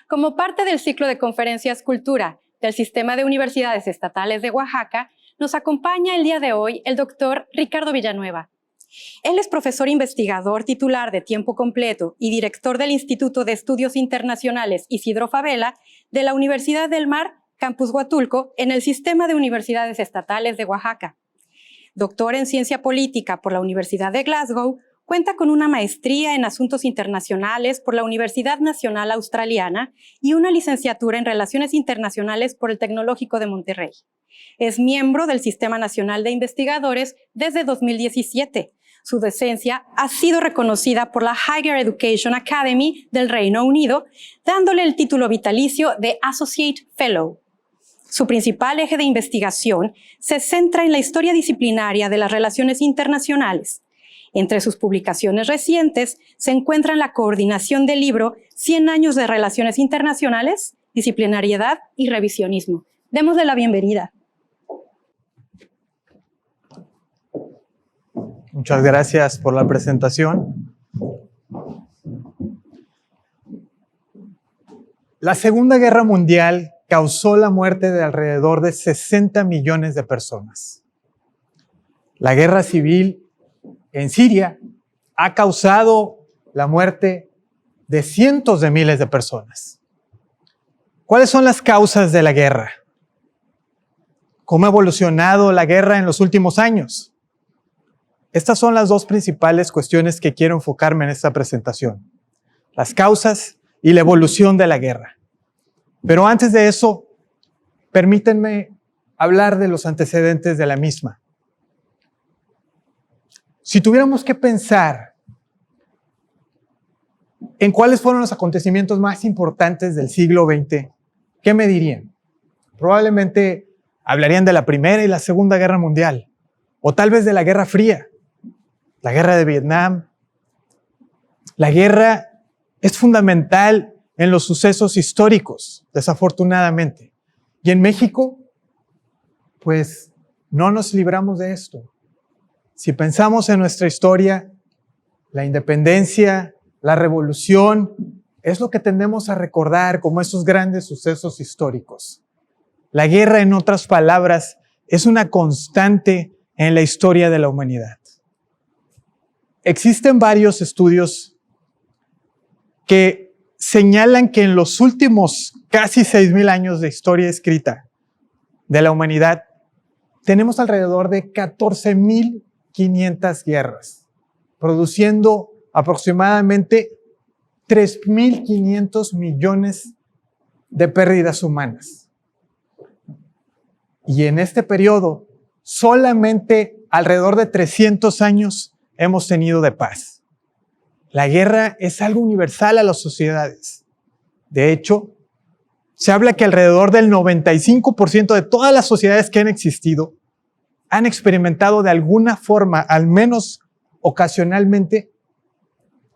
Como parte del ciclo de conferencias Cultura del Sistema de Universidades Estatales de Oaxaca, nos acompaña el día de hoy el doctor Ricardo Villanueva. Él es profesor investigador titular de tiempo completo y director del Instituto de Estudios Internacionales Isidro Fabela de la Universidad del Mar, Campus Huatulco, en el Sistema de Universidades Estatales de Oaxaca. Doctor en Ciencia Política por la Universidad de Glasgow, cuenta con una maestría en Asuntos Internacionales por la Universidad Nacional Australiana y una licenciatura en Relaciones Internacionales por el Tecnológico de Monterrey. Es miembro del Sistema Nacional de Investigadores desde 2017. Su docencia ha sido reconocida por la Higher Education Academy del Reino Unido, dándole el título vitalicio de Associate Fellow. Su principal eje de investigación se centra en la historia disciplinaria de las relaciones internacionales. Entre sus publicaciones recientes se encuentran la coordinación del libro 100 años de relaciones internacionales, disciplinariedad y revisionismo. Démosle la bienvenida. Muchas gracias por la presentación. La Segunda Guerra Mundial causó la muerte de alrededor de 60 millones de personas. La guerra civil en Siria ha causado la muerte de cientos de miles de personas. ¿Cuáles son las causas de la guerra? ¿Cómo ha evolucionado la guerra en los últimos años? Estas son las dos principales cuestiones que quiero enfocarme en esta presentación: las causas y la evolución de la guerra. Pero antes de eso, permítanme hablar de los antecedentes de la misma. Si tuviéramos que pensar en cuáles fueron los acontecimientos más importantes del siglo XX, ¿qué me dirían? Probablemente hablarían de la Primera y la Segunda Guerra Mundial, o tal vez de la Guerra Fría, la Guerra de Vietnam. La guerra es fundamental en los sucesos históricos, desafortunadamente. Y en México, pues no nos libramos de esto. Si pensamos en nuestra historia, la independencia, la revolución, es lo que tendemos a recordar como esos grandes sucesos históricos. La guerra, en otras palabras, es una constante en la historia de la humanidad. Existen varios estudios que señalan que en los últimos casi 6,000 años de historia escrita de la humanidad, tenemos alrededor de 14,500 guerras, produciendo aproximadamente 3,500 millones de pérdidas humanas. Y en este periodo, solamente alrededor de 300 años hemos tenido de paz. La guerra es algo universal a las sociedades. De hecho, se habla que alrededor del 95% de todas las sociedades que han existido han experimentado de alguna forma, al menos ocasionalmente,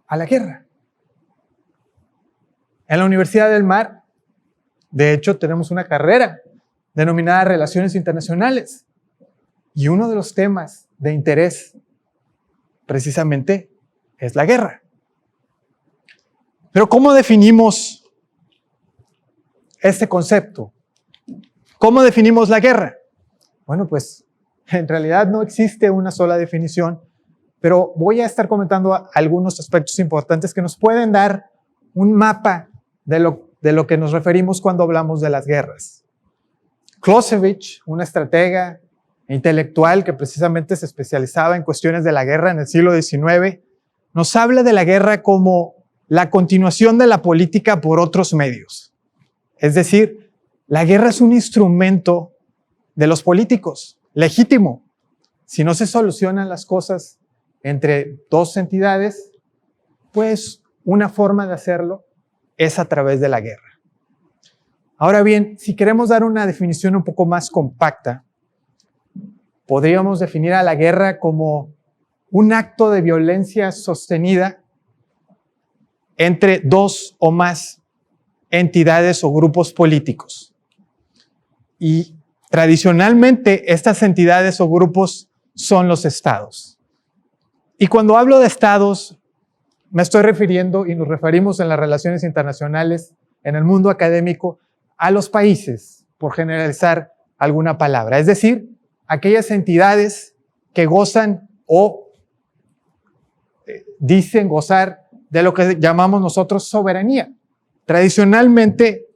a la guerra. En la Universidad del Mar, de hecho, tenemos una carrera denominada Relaciones Internacionales. Y uno de los temas de interés, precisamente, es la guerra. Pero ¿cómo definimos este concepto? ¿Cómo definimos la guerra? Bueno, pues en realidad no existe una sola definición, pero voy a estar comentando algunos aspectos importantes que nos pueden dar un mapa de lo que nos referimos cuando hablamos de las guerras. Clausewitz, una estratega e intelectual que precisamente se especializaba en cuestiones de la guerra en el siglo XIX, nos habla de la guerra como la continuación de la política por otros medios. Es decir, la guerra es un instrumento de los políticos, legítimo. Si no se solucionan las cosas entre dos entidades, pues una forma de hacerlo es a través de la guerra. Ahora bien, si queremos dar una definición un poco más compacta, podríamos definir a la guerra como un acto de violencia sostenida entre dos o más entidades o grupos políticos. Y tradicionalmente estas entidades o grupos son los estados. Y cuando hablo de estados, me estoy refiriendo, y nos referimos en las relaciones internacionales, en el mundo académico a los países, por generalizar alguna palabra, es decir, aquellas entidades que gozan o dicen gozar de lo que llamamos nosotros soberanía. Tradicionalmente,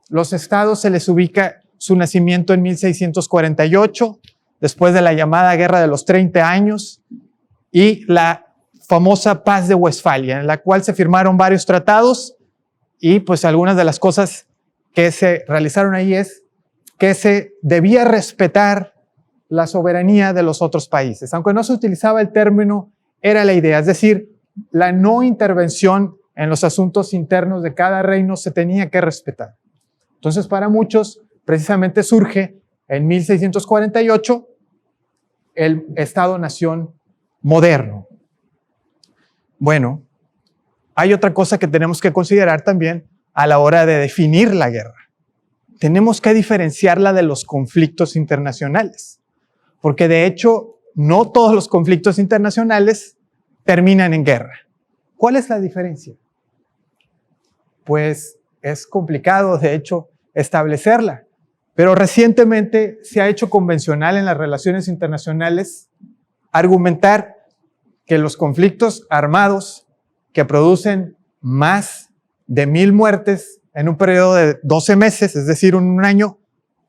los estados se les ubica su nacimiento en 1648, después de la llamada Guerra de los 30 años y la famosa Paz de Westfalia, en la cual se firmaron varios tratados y pues algunas de las cosas que se realizaron ahí es que se debía respetar la soberanía de los otros países. Aunque no se utilizaba el término, era la idea, es decir, la no intervención en los asuntos internos de cada reino se tenía que respetar. Entonces, para muchos, precisamente surge en 1648 el Estado-Nación moderno. Bueno, hay otra cosa que tenemos que considerar también a la hora de definir la guerra. Tenemos que diferenciarla de los conflictos internacionales, porque de hecho no todos los conflictos internacionales terminan en guerra. ¿Cuál es la diferencia? Pues es complicado, de hecho, establecerla, pero recientemente se ha hecho convencional en las relaciones internacionales argumentar que los conflictos armados que producen más de 1000 muertes en un periodo de 12 meses, es decir, un año,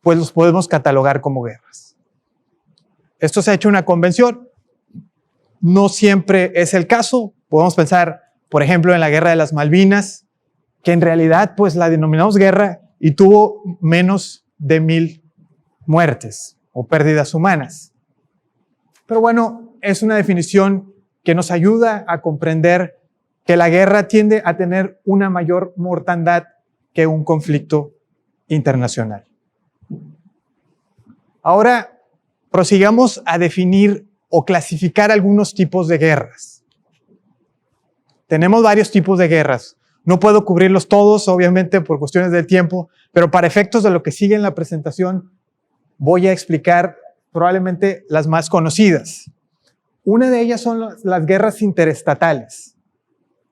pues los podemos catalogar como guerras. Esto se ha hecho una convención. No siempre es el caso. Podemos pensar, por ejemplo, en la Guerra de las Malvinas, que en realidad pues la denominamos guerra y tuvo menos de 1000 muertes o pérdidas humanas. Pero bueno, es una definición que nos ayuda a comprender que la guerra tiende a tener una mayor mortandad que un conflicto internacional. Ahora, prosigamos a definir o clasificar algunos tipos de guerras. Tenemos varios tipos de guerras. No puedo cubrirlos todos, obviamente, por cuestiones del tiempo, pero para efectos de lo que sigue en la presentación, voy a explicar probablemente las más conocidas. Una de ellas son las guerras interestatales.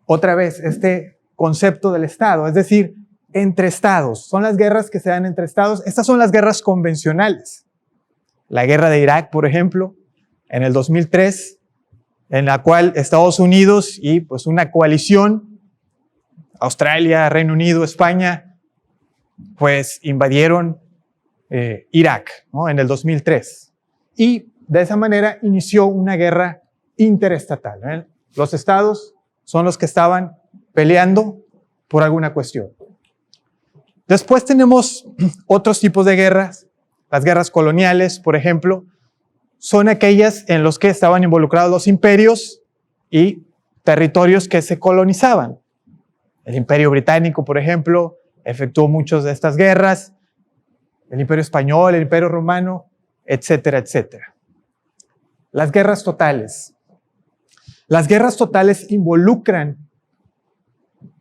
Otra vez, este concepto del Estado, es decir, entre estados. Son las guerras que se dan entre estados. Estas son las guerras convencionales. La guerra de Irak, por ejemplo, en el 2003, en la cual Estados Unidos y pues una coalición, Australia, Reino Unido, España, pues invadieron Irak, ¿no? En el 2003. Y de esa manera inició una guerra interestatal, ¿eh? Los estados son los que estaban peleando por alguna cuestión. Después tenemos otros tipos de guerras. Las guerras coloniales, por ejemplo, son aquellas en las que estaban involucrados los imperios y territorios que se colonizaban. El Imperio Británico, por ejemplo, efectuó muchas de estas guerras. El Imperio Español, el Imperio Romano, etcétera, etcétera. Las guerras totales. Las guerras totales involucran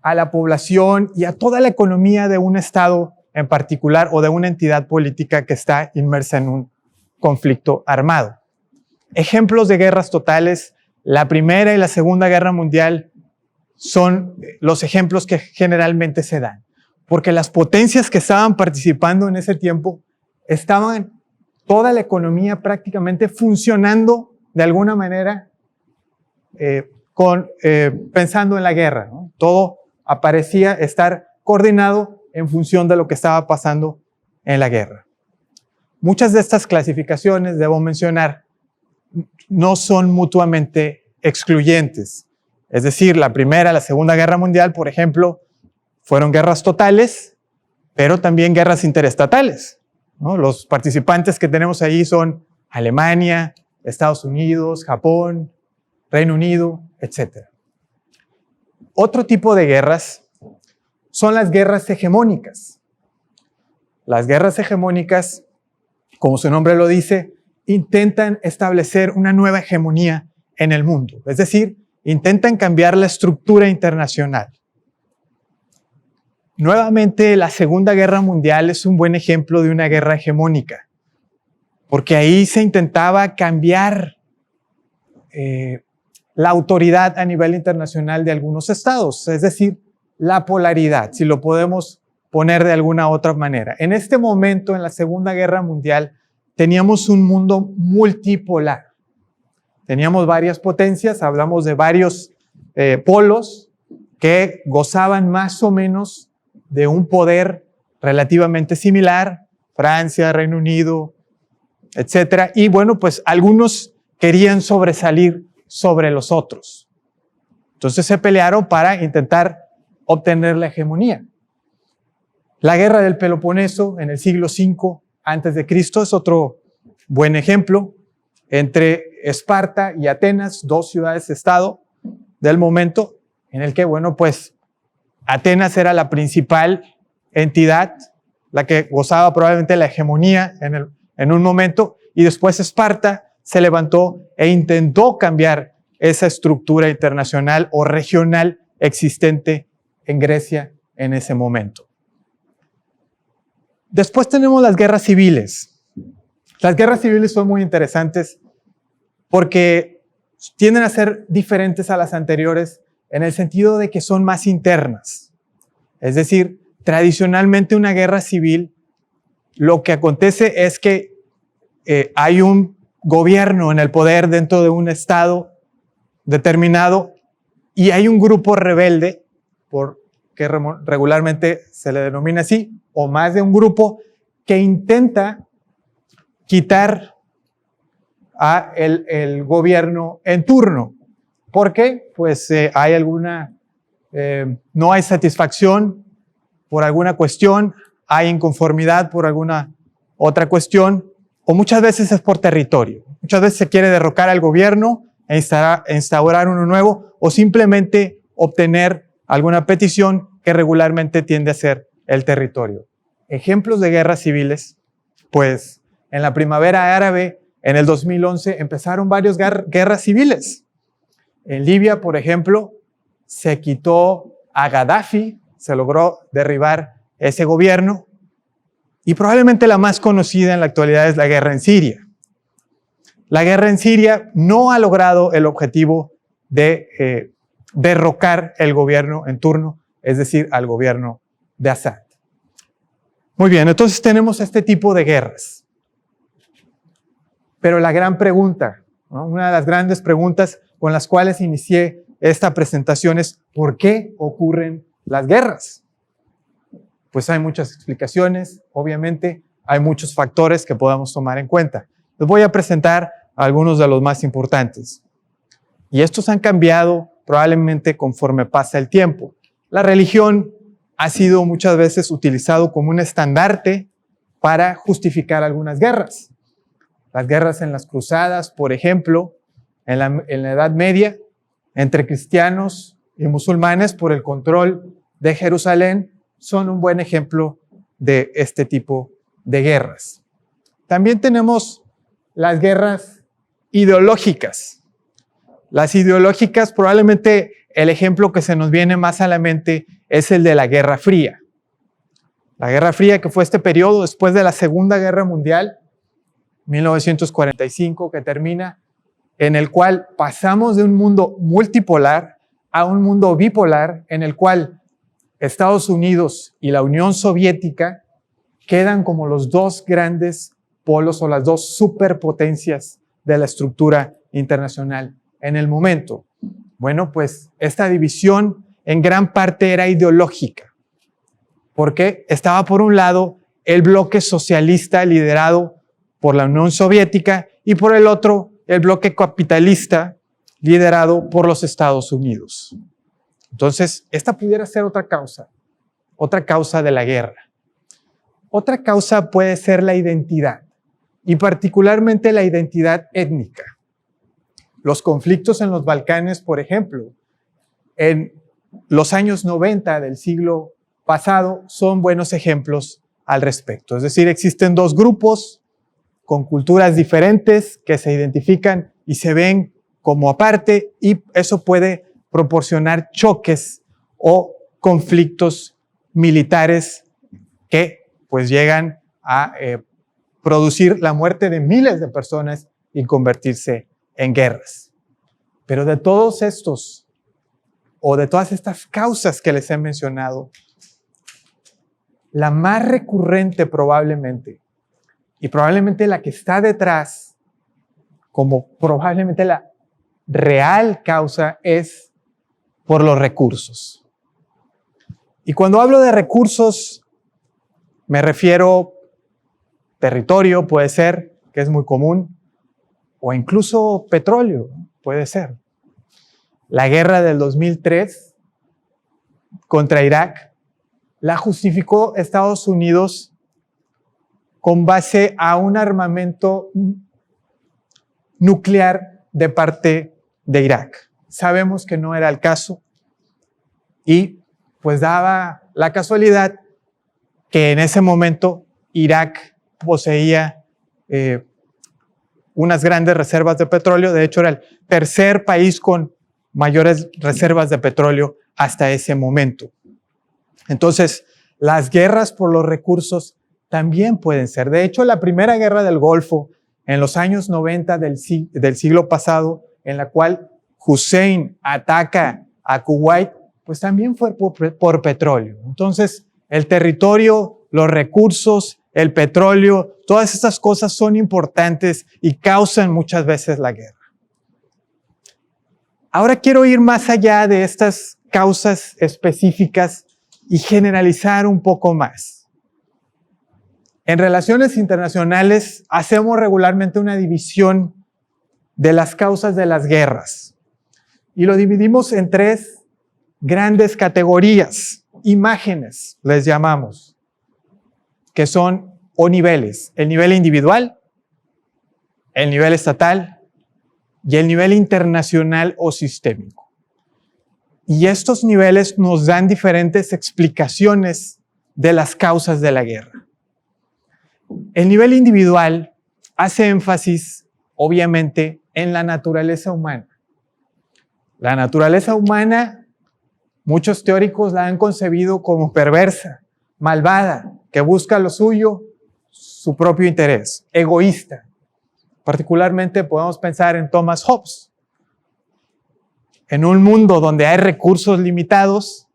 a la población y a toda la economía de un estado en particular o de una entidad política que está inmersa en un conflicto armado. Ejemplos de guerras totales, la Primera y la Segunda Guerra Mundial son los ejemplos que generalmente se dan, porque las potencias que estaban participando en ese tiempo estaban toda la economía prácticamente funcionando de alguna manera pensando en la guerra, ¿no? Todo aparecía estar coordinado en función de lo que estaba pasando en la guerra. Muchas de estas clasificaciones, debo mencionar, no son mutuamente excluyentes. Es decir, la Primera, la Segunda Guerra Mundial, por ejemplo, fueron guerras totales, pero también guerras interestatales, ¿no? Los participantes que tenemos ahí son Alemania, Estados Unidos, Japón, Reino Unido, etc. Otro tipo de guerras son las guerras hegemónicas. Las guerras hegemónicas, como su nombre lo dice, intentan establecer una nueva hegemonía en el mundo. Es decir, intentan cambiar la estructura internacional. Nuevamente, la Segunda Guerra Mundial es un buen ejemplo de una guerra hegemónica, porque ahí se intentaba cambiar la autoridad a nivel internacional de algunos estados, es decir, la polaridad, si lo podemos poner de alguna otra manera. En este momento, en la Segunda Guerra Mundial, teníamos un mundo multipolar. Teníamos varias potencias, hablamos de varios polos que gozaban más o menos de un poder relativamente similar, Francia, Reino Unido, etcétera. Y bueno, pues algunos querían sobresalir sobre los otros. Entonces se pelearon para intentar obtener la hegemonía. La guerra del Peloponeso en el siglo V a.C. es otro buen ejemplo entre Esparta y Atenas, dos ciudades-estado del momento, en el que, bueno, pues Atenas era la principal entidad, la que gozaba probablemente la hegemonía en un momento, y después Esparta se levantó e intentó cambiar esa estructura internacional o regional existente en Grecia en ese momento. Después tenemos las guerras civiles. Las guerras civiles son muy interesantes porque tienden a ser diferentes a las anteriores en el sentido de que son más internas. Es decir, tradicionalmente una guerra civil, lo que acontece es que hay un gobierno en el poder dentro de un estado determinado y hay un grupo rebelde, que regularmente se le denomina así, o más de un grupo, que intenta quitar a el gobierno en turno. ¿Por qué? Pues hay no hay satisfacción por alguna cuestión, hay inconformidad por alguna otra cuestión, o muchas veces es por territorio. Muchas veces se quiere derrocar al gobierno e instaurar uno nuevo, o simplemente obtener alguna petición que regularmente tiende a ser el territorio. Ejemplos de guerras civiles, pues en la primavera árabe, en el 2011, empezaron varias guerras civiles. En Libia, por ejemplo, se quitó a Gaddafi, se logró derribar ese gobierno, y probablemente la más conocida en la actualidad es la guerra en Siria. La guerra en Siria no ha logrado el objetivo de derrocar el gobierno en turno, es decir, al gobierno de Assad. Muy bien, entonces tenemos este tipo de guerras. Pero la gran pregunta, ¿no? Una de las grandes preguntas con las cuales inicié esta presentación es ¿por qué ocurren las guerras? Pues hay muchas explicaciones, obviamente, hay muchos factores que podemos tomar en cuenta. Les voy a presentar algunos de los más importantes. Y estos han cambiado probablemente conforme pasa el tiempo. La religión ha sido muchas veces utilizado como un estandarte para justificar algunas guerras. Las guerras en las cruzadas, por ejemplo, en la Edad Media, entre cristianos y musulmanes por el control de Jerusalén, son un buen ejemplo de este tipo de guerras. También tenemos las guerras ideológicas. Las ideológicas, probablemente el ejemplo que se nos viene más a la mente es el de la Guerra Fría. La Guerra Fría, que fue este periodo después de la Segunda Guerra Mundial, 1945, que termina, en el cual pasamos de un mundo multipolar a un mundo bipolar, en el cual Estados Unidos y la Unión Soviética quedan como los dos grandes polos o las dos superpotencias de la estructura internacional en el momento. Bueno, pues esta división en gran parte era ideológica, porque estaba por un lado el bloque socialista liderado por la Unión Soviética y por el otro el bloque capitalista liderado por los Estados Unidos. Entonces, esta pudiera ser otra causa de la guerra. Otra causa puede ser la identidad, y particularmente la identidad étnica. Los conflictos en los Balcanes, por ejemplo, en los años 90 del siglo pasado, son buenos ejemplos al respecto. Es decir, existen dos grupos con culturas diferentes que se identifican y se ven como aparte, y eso puede proporcionar choques o conflictos militares que pues llegan a producir la muerte de miles de personas y convertirse en guerras. Pero de todos estos, o de todas estas causas que les he mencionado, la más recurrente probablemente, y probablemente la que está detrás, como probablemente la real causa, es por los recursos. Y cuando hablo de recursos, me refiero territorio, puede ser, que es muy común, o incluso petróleo, puede ser. La guerra del 2003 contra Irak la justificó Estados Unidos con base a un armamento nuclear de parte de Irak. Sabemos que no era el caso y pues daba la casualidad que en ese momento Irak poseía unas grandes reservas de petróleo. De hecho, era el tercer país con mayores reservas de petróleo hasta ese momento. Entonces, las guerras por los recursos también pueden ser. De hecho, la primera guerra del Golfo en los años 90 del siglo pasado, en la cual Hussein ataca a Kuwait, pues también fue por petróleo. Entonces, el territorio, los recursos, el petróleo, todas estas cosas son importantes y causan muchas veces la guerra. Ahora quiero ir más allá de estas causas específicas y generalizar un poco más. En relaciones internacionales hacemos regularmente una división de las causas de las guerras y lo dividimos en tres grandes categorías, imágenes les llamamos, que son o niveles: el nivel individual, el nivel estatal y el nivel internacional o sistémico. Y estos niveles nos dan diferentes explicaciones de las causas de la guerra. El nivel individual hace énfasis, obviamente, en la naturaleza humana. La naturaleza humana, muchos teóricos la han concebido como perversa, malvada, que busca lo suyo, su propio interés, egoísta. Particularmente podemos pensar en Thomas Hobbes. En un mundo donde hay recursos limitados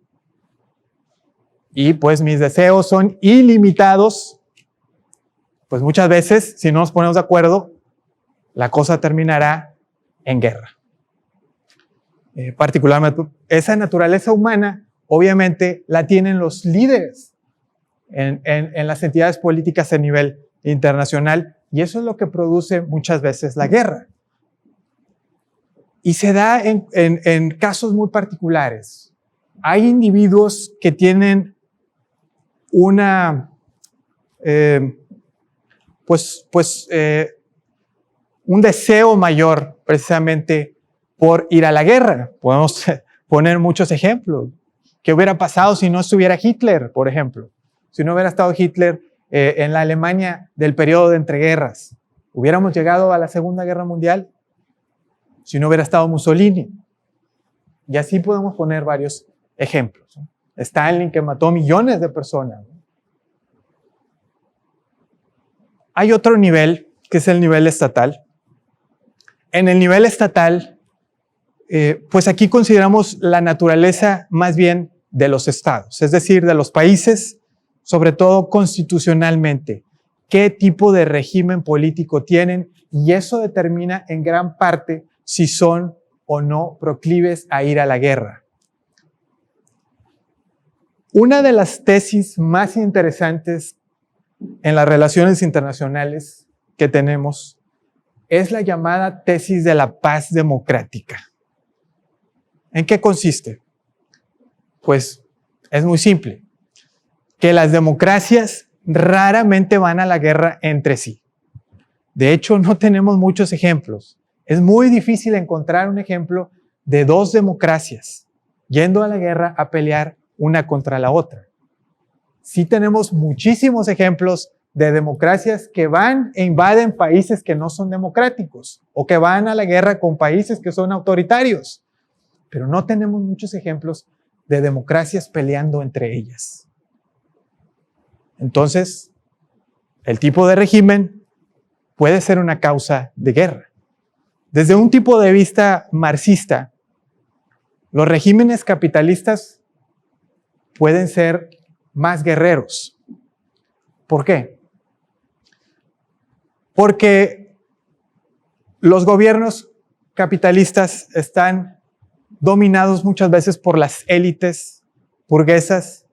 y pues mis deseos son ilimitados, pues muchas veces, si no nos ponemos de acuerdo, la cosa terminará en guerra. Particularmente, esa naturaleza humana, obviamente, la tienen los líderes en las entidades políticas a nivel internacional, y eso es lo que produce muchas veces la guerra. Y se da en casos muy particulares. Hay individuos que tienen una, un deseo mayor precisamente por ir a la guerra. Podemos poner muchos ejemplos. ¿Qué hubiera pasado si no estuviera Hitler, por ejemplo? Si no hubiera estado Hitler en la Alemania del periodo de entreguerras, ¿hubiéramos llegado a la Segunda Guerra Mundial? Si no hubiera estado Mussolini. Y así podemos poner varios ejemplos. Stalin, que mató millones de personas. Hay otro nivel, que es el nivel estatal. En el nivel estatal, pues aquí consideramos la naturaleza más bien de los estados, es decir, de los países, sobre todo constitucionalmente, qué tipo de régimen político tienen, y eso determina en gran parte si son o no proclives a ir a la guerra. Una de las tesis más interesantes en las relaciones internacionales que tenemos es la llamada tesis de la paz democrática. ¿En qué consiste? Pues es muy simple, que las democracias raramente van a la guerra entre sí. De hecho, no tenemos muchos ejemplos. Es muy difícil encontrar un ejemplo de dos democracias yendo a la guerra a pelear una contra la otra. Sí tenemos muchísimos ejemplos de democracias que van e invaden países que no son democráticos o que van a la guerra con países que son autoritarios, pero no tenemos muchos ejemplos de democracias peleando entre ellas. Entonces, el tipo de régimen puede ser una causa de guerra. Desde un tipo de vista marxista, los regímenes capitalistas pueden ser más guerreros. ¿Por qué? Porque los gobiernos capitalistas están dominados muchas veces por las élites burguesas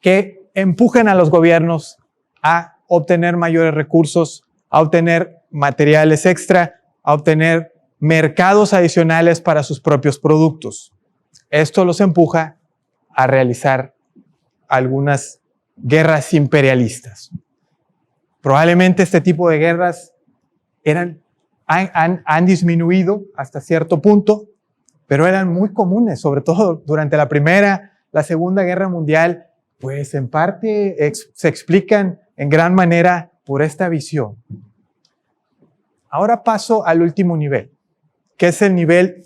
que empujan a los gobiernos a obtener mayores recursos, a obtener materiales extra, a obtener mercados adicionales para sus propios productos. Esto los empuja a realizar algunas guerras imperialistas. Probablemente este tipo de guerras han disminuido hasta cierto punto, pero eran muy comunes, sobre todo durante la Primera, la Segunda Guerra Mundial, pues en parte se explican en gran manera por esta visión. Ahora paso al último nivel, que es el nivel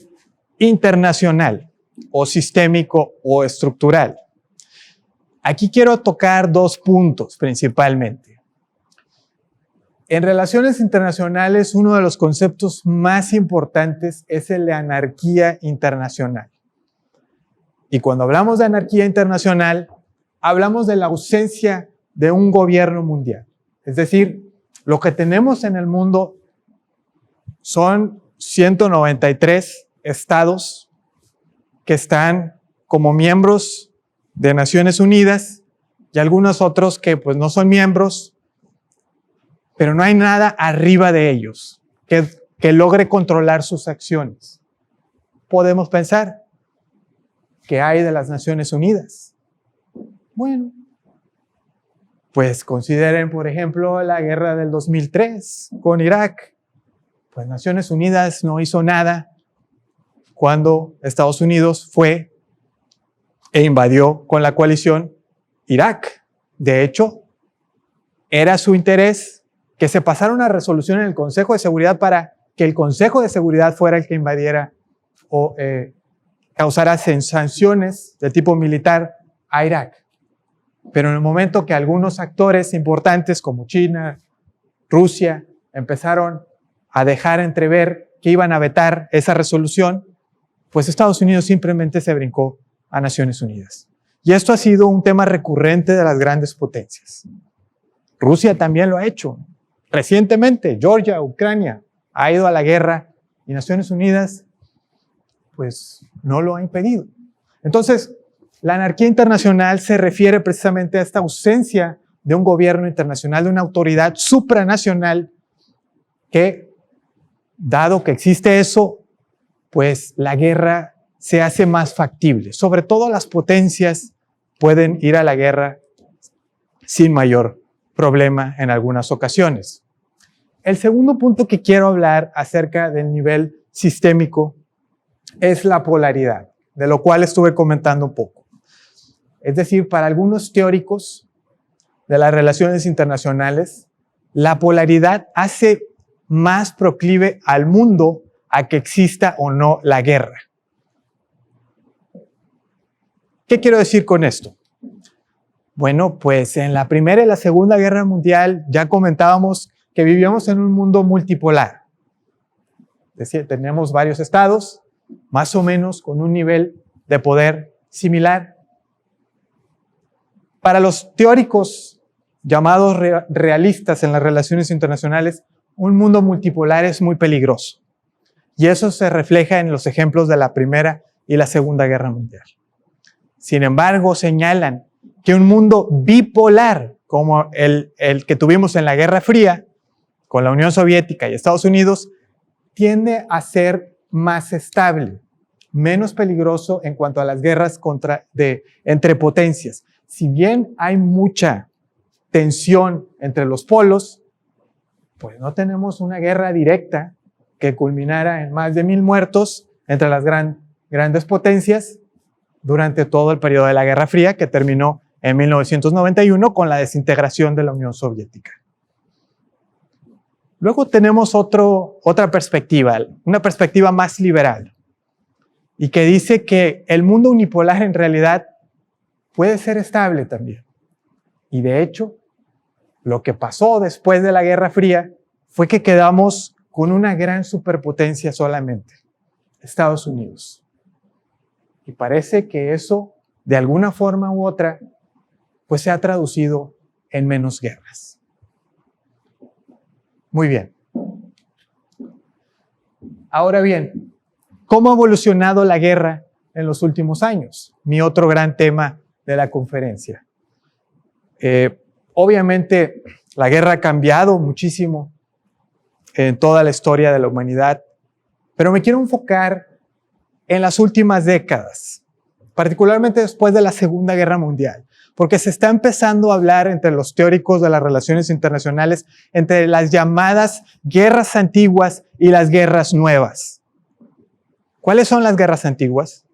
internacional o sistémico o estructural. Aquí quiero tocar dos puntos principalmente. En relaciones internacionales, uno de los conceptos más importantes es el de anarquía internacional. Y cuando hablamos de anarquía internacional, hablamos de la ausencia de un gobierno mundial. Es decir, lo que tenemos en el mundo son 193 estados que están como miembros de Naciones Unidas y algunos otros que pues no son miembros, pero no hay nada arriba de ellos que logre controlar sus acciones. Podemos pensar, ¿qué hay de las Naciones Unidas? Bueno, pues consideren, por ejemplo, la guerra del 2003 con Irak. Pues Naciones Unidas no hizo nada cuando Estados Unidos fue e invadió con la coalición Irak. De hecho, era su interés que se pasara una resolución en el Consejo de Seguridad para que el Consejo de Seguridad fuera el que invadiera o causara sanciones de tipo militar a Irak. Pero en el momento que algunos actores importantes como China, Rusia, empezaron a dejar entrever que iban a vetar esa resolución, pues Estados Unidos simplemente se brincó a Naciones Unidas. Y esto ha sido un tema recurrente de las grandes potencias. Rusia también lo ha hecho. Recientemente, Georgia, Ucrania, ha ido a la guerra y Naciones Unidas, pues, no lo ha impedido. Entonces, la anarquía internacional se refiere precisamente a esta ausencia de un gobierno internacional, de una autoridad supranacional que, dado que existe eso, pues la guerra se hace más factible. Sobre todo las potencias pueden ir a la guerra sin mayor problema en algunas ocasiones. El segundo punto que quiero hablar acerca del nivel sistémico es la polaridad, de lo cual estuve comentando un poco. Es decir, para algunos teóricos de las relaciones internacionales, la polaridad hace más proclive al mundo a que exista o no la guerra. ¿Qué quiero decir con esto? Bueno, pues en la Primera y la Segunda Guerra Mundial ya comentábamos que vivíamos en un mundo multipolar. Es decir, tenemos varios estados, más o menos con un nivel de poder similar. Para los teóricos llamados realistas en las relaciones internacionales, un mundo multipolar es muy peligroso. Y eso se refleja en los ejemplos de la Primera y la Segunda Guerra Mundial. Sin embargo, señalan que un mundo bipolar, como el que tuvimos en la Guerra Fría, con la Unión Soviética y Estados Unidos, tiende a ser más estable, menos peligroso en cuanto a las guerras entre potencias. Si bien hay mucha tensión entre los polos, pues no tenemos una guerra directa que culminara en más de 1000 muertos entre las grandes potencias durante todo el periodo de la Guerra Fría, que terminó en 1991 con la desintegración de la Unión Soviética. Luego tenemos otra perspectiva, una perspectiva más liberal, y que dice que el mundo unipolar en realidad puede ser estable también. Y de hecho, lo que pasó después de la Guerra Fría fue que quedamos con una gran superpotencia solamente, Estados Unidos. Y parece que eso, de alguna forma u otra, pues se ha traducido en menos guerras. Muy bien. Ahora bien, ¿cómo ha evolucionado la guerra en los últimos años? Mi otro gran tema de la conferencia. Obviamente, la guerra ha cambiado muchísimo en toda la historia de la humanidad, pero me quiero enfocar en las últimas décadas, particularmente después de la Segunda Guerra Mundial, porque se está empezando a hablar entre los teóricos de las relaciones internacionales entre las llamadas guerras antiguas y las guerras nuevas. ¿Cuáles son las guerras antiguas?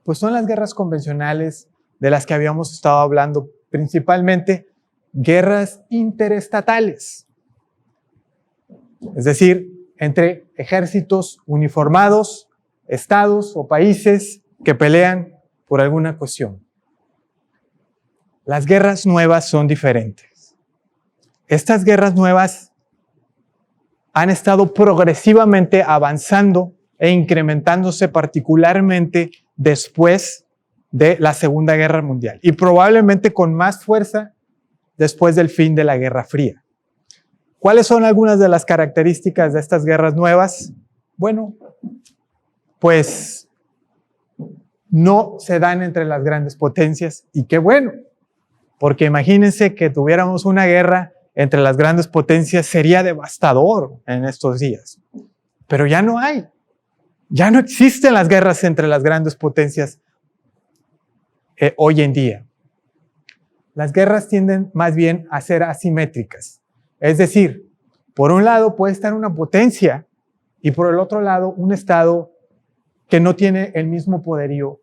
Pues son las guerras convencionales de las que habíamos estado hablando, principalmente guerras interestatales, es decir, entre ejércitos uniformados, estados o países que pelean por alguna cuestión. Las guerras nuevas son diferentes. Estas guerras nuevas han estado progresivamente avanzando e incrementándose particularmente después de la Segunda Guerra Mundial y probablemente con más fuerza después del fin de la Guerra Fría. ¿Cuáles son algunas de las características de estas guerras nuevas? Bueno, pues no se dan entre las grandes potencias y qué bueno, porque imagínense que tuviéramos una guerra entre las grandes potencias, sería devastador en estos días, pero ya no hay. Ya no existen las guerras entre las grandes potencias hoy en día. Las guerras tienden más bien a ser asimétricas. Es decir, por un lado puede estar una potencia y por el otro lado un estado que no tiene el mismo poderío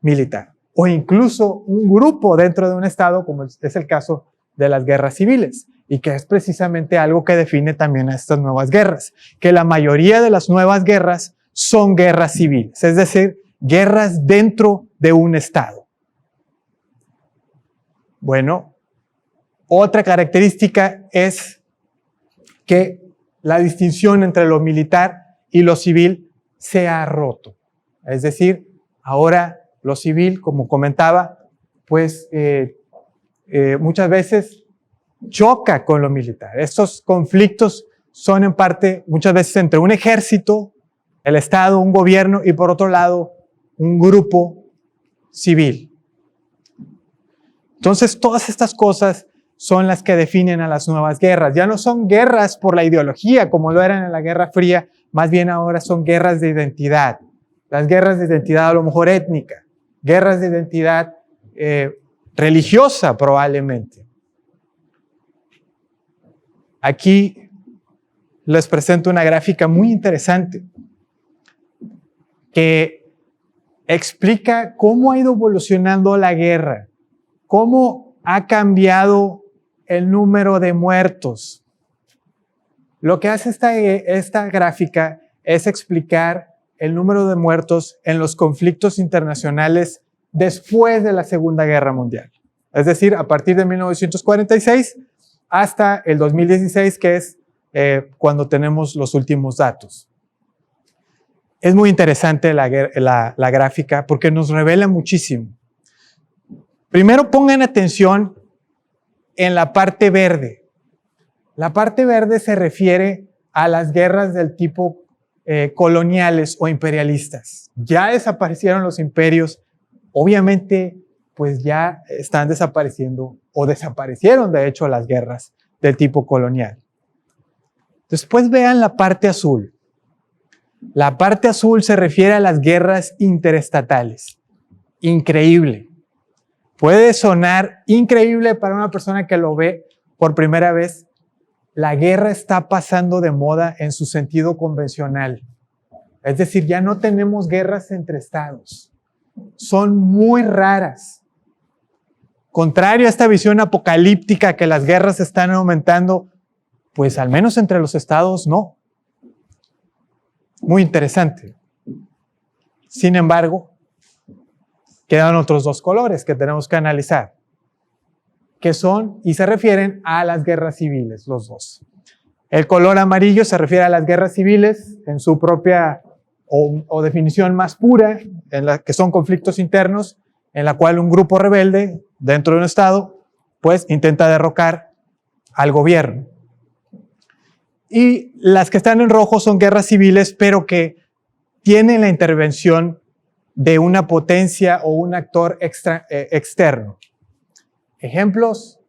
militar. O incluso un grupo dentro de un estado, como es el caso de las guerras civiles, y que es precisamente algo que define también a estas nuevas guerras, que la mayoría de las nuevas guerras son guerras civiles, es decir, guerras dentro de un estado. Bueno, otra característica es que la distinción entre lo militar y lo civil se ha roto. Es decir, ahora lo civil, como comentaba, pues muchas veces choca con lo militar. Estos conflictos son en parte muchas veces entre un ejército, el Estado, un gobierno y por otro lado un grupo civil. Entonces todas estas cosas son las que definen a las nuevas guerras. Ya no son guerras por la ideología como lo eran en la Guerra Fría, más bien ahora son guerras de identidad. Las guerras de identidad a lo mejor étnica, guerras de identidad religiosa probablemente. Aquí les presento una gráfica muy interesante que explica cómo ha ido evolucionando la guerra, cómo ha cambiado el número de muertos. Lo que hace esta gráfica es explicar el número de muertos en los conflictos internacionales después de la Segunda Guerra Mundial. Es decir, a partir de 1946 hasta el 2016, que es cuando tenemos los últimos datos. Es muy interesante la gráfica porque nos revela muchísimo. Primero pongan atención en la parte verde. La parte verde se refiere a las guerras del tipo coloniales o imperialistas. Ya desaparecieron los imperios, obviamente pues ya están desapareciendo o desaparecieron de hecho las guerras del tipo colonial. Después vean la parte azul. La parte azul se refiere a las guerras interestatales. Increíble. Puede sonar increíble para una persona que lo ve por primera vez. La guerra está pasando de moda en su sentido convencional. Es decir, ya no tenemos guerras entre estados. Son muy raras. Contrario a esta visión apocalíptica que las guerras están aumentando, pues al menos entre los estados no. Muy interesante. Sin embargo, quedan otros dos colores que tenemos que analizar, que son y se refieren a las guerras civiles, los dos. El color amarillo se refiere a las guerras civiles en su propia o definición más pura, en la que son conflictos internos, en la cual un grupo rebelde dentro de un estado pues intenta derrocar al gobierno. Y las que están en rojo son guerras civiles, pero que tienen la intervención de una potencia o un actor externo. Ejemplos,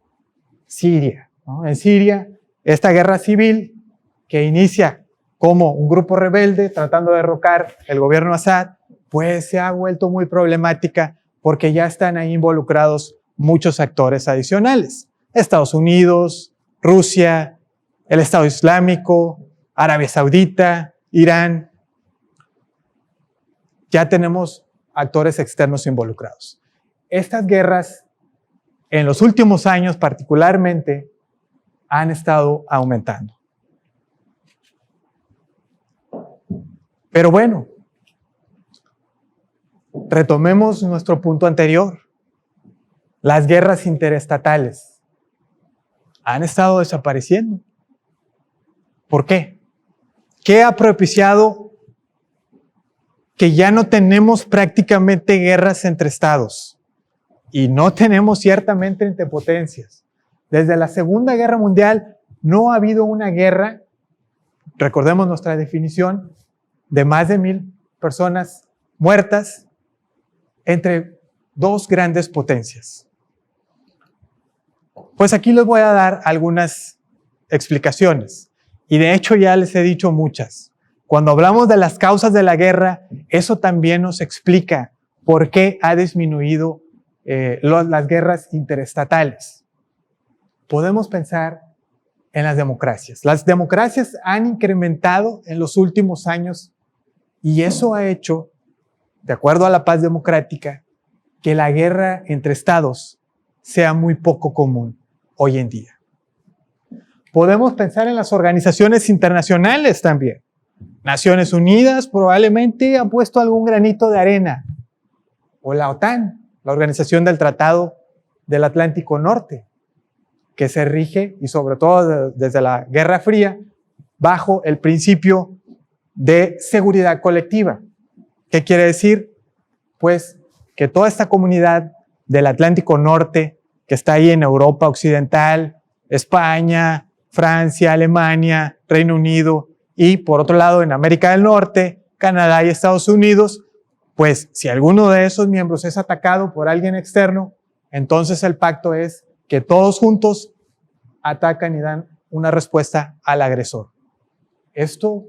Siria, ¿no? En Siria, esta guerra civil que inicia como un grupo rebelde tratando de derrocar el gobierno Assad, pues se ha vuelto muy problemática porque ya están ahí involucrados muchos actores adicionales. Estados Unidos, Rusia, el Estado Islámico, Arabia Saudita, Irán. Ya tenemos actores externos involucrados. Estas guerras, en los últimos años particularmente, han estado aumentando. Pero bueno, retomemos nuestro punto anterior. Las guerras interestatales han estado desapareciendo. ¿Por qué? ¿Qué ha propiciado que ya no tenemos prácticamente guerras entre estados? Y no tenemos ciertamente entre potencias. Desde la Segunda Guerra Mundial no ha habido una guerra, recordemos nuestra definición, de más de 1,000 personas muertas entre dos grandes potencias. Pues aquí les voy a dar algunas explicaciones. Y de hecho ya les he dicho muchas. Cuando hablamos de las causas de la guerra, eso también nos explica por qué ha disminuido las guerras interestatales. Podemos pensar en las democracias. Las democracias han incrementado en los últimos años y eso ha hecho, de acuerdo a la paz democrática, que la guerra entre estados sea muy poco común hoy en día. Podemos pensar en las organizaciones internacionales también. Naciones Unidas probablemente ha puesto algún granito de arena. O la OTAN, la Organización del Tratado del Atlántico Norte, que se rige, y sobre todo desde la Guerra Fría, bajo el principio de seguridad colectiva. ¿Qué quiere decir? Pues que toda esta comunidad del Atlántico Norte, que está ahí en Europa Occidental, España, Francia, Alemania, Reino Unido y por otro lado en América del Norte, Canadá y Estados Unidos, pues si alguno de esos miembros es atacado por alguien externo, entonces el pacto es que todos juntos atacan y dan una respuesta al agresor. Esto,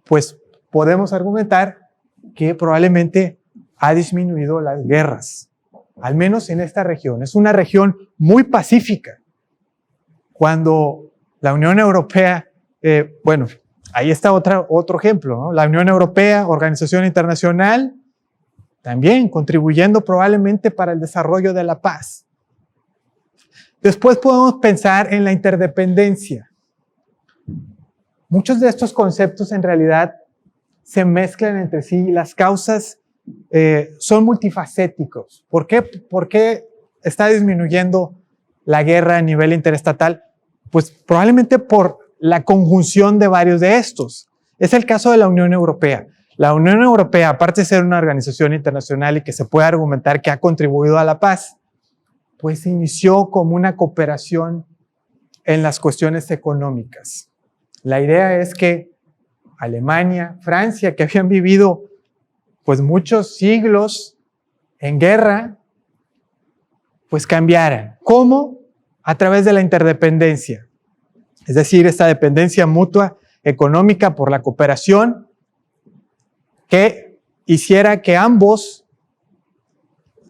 pues podemos argumentar que probablemente ha disminuido las guerras, al menos en esta región. Es una región muy pacífica. Cuando la Unión Europea, bueno, ahí está otro ejemplo, ¿no? La Unión Europea, organización internacional, también contribuyendo probablemente para el desarrollo de la paz. Después podemos pensar en la interdependencia. Muchos de estos conceptos en realidad se mezclan entre sí y las causas son multifacéticos. ¿Por qué está disminuyendo la guerra a nivel interestatal? Pues probablemente por la conjunción de varios de estos. Es el caso de la Unión Europea. La Unión Europea, aparte de ser una organización internacional y que se puede argumentar que ha contribuido a la paz, pues se inició como una cooperación en las cuestiones económicas. La idea es que Alemania, Francia, que habían vivido pues muchos siglos en guerra, pues cambiaran. ¿Cómo? A través de la interdependencia. Es decir, esta dependencia mutua económica por la cooperación que hiciera que ambos,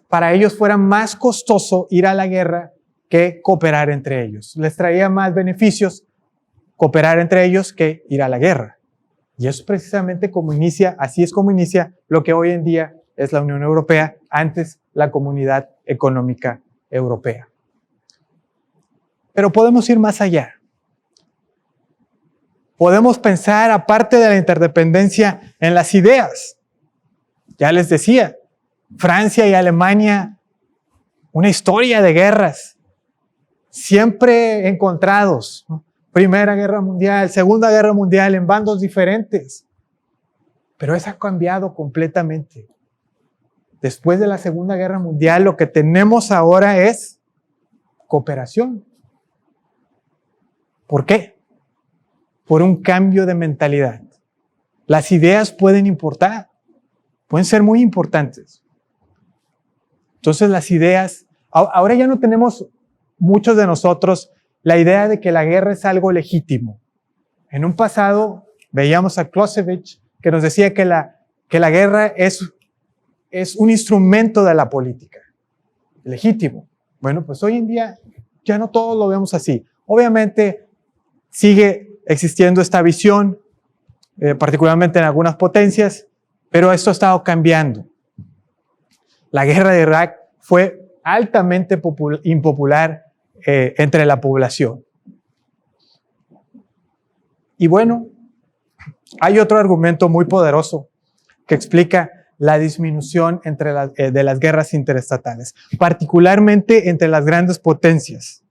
para ellos fuera más costoso ir a la guerra que cooperar entre ellos. Les traía más beneficios cooperar entre ellos que ir a la guerra. Y eso es precisamente así es como inicia lo que hoy en día es la Unión Europea, antes la Comunidad Económica Europea. Pero podemos ir más allá. Podemos pensar, aparte de la interdependencia, en las ideas. Ya les decía, Francia y Alemania, una historia de guerras, siempre encontrados, ¿no? Primera Guerra Mundial, Segunda Guerra Mundial, en bandos diferentes. Pero eso ha cambiado completamente. Después de la Segunda Guerra Mundial, lo que tenemos ahora es cooperación. ¿Por qué? Por un cambio de mentalidad. Las ideas pueden importar, pueden ser muy importantes. Entonces las ideas, ahora ya no tenemos muchos de nosotros la idea de que la guerra es algo legítimo. En un pasado veíamos a Clausewitz que nos decía que la guerra es un instrumento de la política, legítimo. Bueno, pues hoy en día ya no todos lo vemos así. Obviamente sigue existiendo esta visión, particularmente en algunas potencias, pero esto ha estado cambiando. La guerra de Irak fue altamente impopular entre la población. Y bueno, hay otro argumento muy poderoso que explica la disminución de las guerras interestatales, particularmente entre las grandes potencias.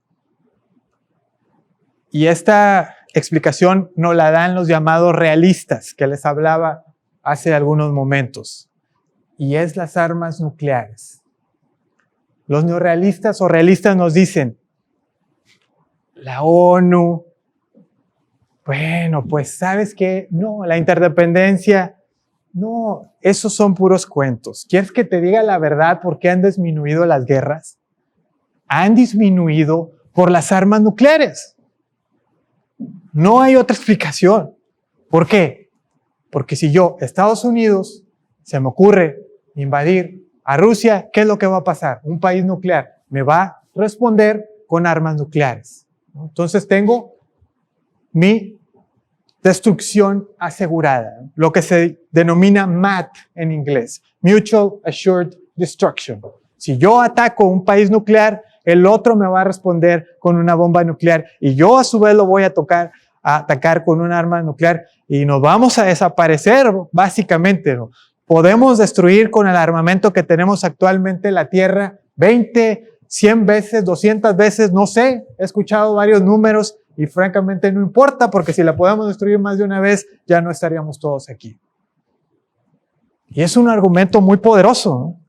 Y esta explicación nos la dan los llamados realistas, que les hablaba hace algunos momentos, y es las armas nucleares. Los neorrealistas o realistas nos dicen, la ONU, bueno, pues ¿sabes qué? No, la interdependencia, no, esos son puros cuentos. ¿Quieres que te diga la verdad por qué han disminuido las guerras? Han disminuido por las armas nucleares. No hay otra explicación. ¿Por qué? Porque si yo, Estados Unidos, se me ocurre invadir a Rusia, ¿qué es lo que va a pasar? Un país nuclear me va a responder con armas nucleares. Entonces tengo mi destrucción asegurada, lo que se denomina MAD en inglés, Mutual Assured Destruction. Si yo ataco un país nuclear, el otro me va a responder con una bomba nuclear y yo a su vez lo voy a atacar con un arma nuclear y nos vamos a desaparecer básicamente, ¿no? Podemos destruir con el armamento que tenemos actualmente la Tierra 20, 100 veces, 200 veces, no sé, he escuchado varios números y francamente no importa porque si la podemos destruir más de una vez ya no estaríamos todos aquí. Y es un argumento muy poderoso, ¿no?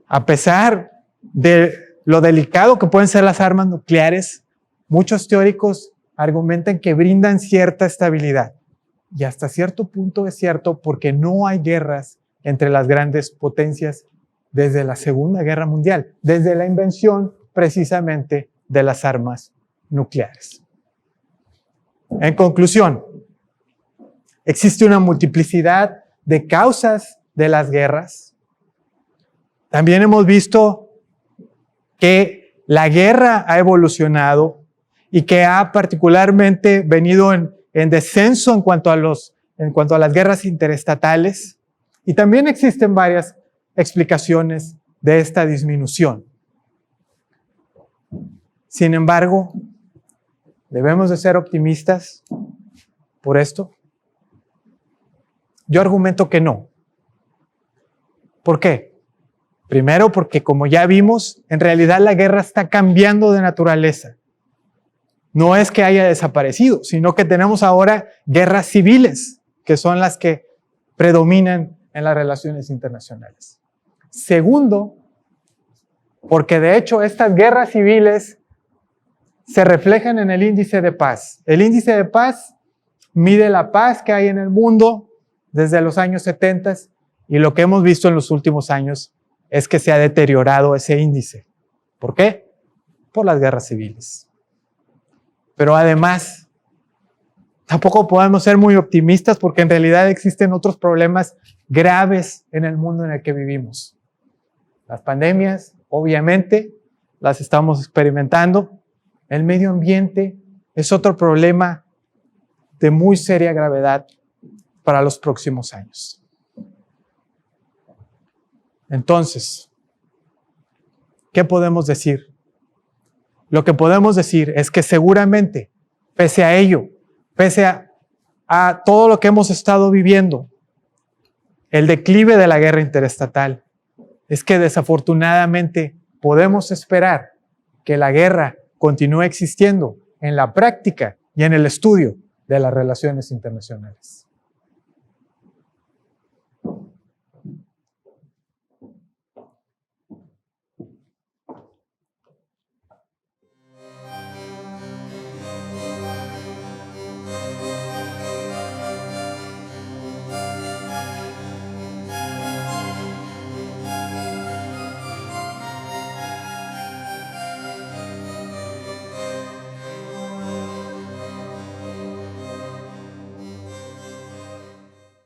A pesar de lo delicado que pueden ser las armas nucleares, muchos teóricos argumentan que brindan cierta estabilidad. Y hasta cierto punto es cierto porque no hay guerras entre las grandes potencias desde la Segunda Guerra Mundial, desde la invención precisamente de las armas nucleares. En conclusión, existe una multiplicidad de causas de las guerras. También hemos visto que la guerra ha evolucionado y que ha particularmente venido en descenso en cuanto a las guerras interestatales. Y también existen varias explicaciones de esta disminución. Sin embargo, ¿debemos de ser optimistas por esto? Yo argumento que no. ¿Por qué? Primero, porque como ya vimos, en realidad la guerra está cambiando de naturaleza. No es que haya desaparecido, sino que tenemos ahora guerras civiles, que son las que predominan en las relaciones internacionales. Segundo, porque de hecho estas guerras civiles se reflejan en el índice de paz. El índice de paz mide la paz que hay en el mundo desde los años 70 y lo que hemos visto en los últimos años es que se ha deteriorado ese índice. ¿Por qué? Por las guerras civiles. Pero además, tampoco podemos ser muy optimistas porque en realidad existen otros problemas graves en el mundo en el que vivimos. Las pandemias, obviamente, las estamos experimentando. El medio ambiente es otro problema de muy seria gravedad para los próximos años. Entonces, ¿qué podemos decir? Lo que podemos decir es que seguramente, pese a ello, pese a todo lo que hemos estado viviendo, el declive de la guerra interestatal, es que desafortunadamente podemos esperar que la guerra continúe existiendo en la práctica y en el estudio de las relaciones internacionales.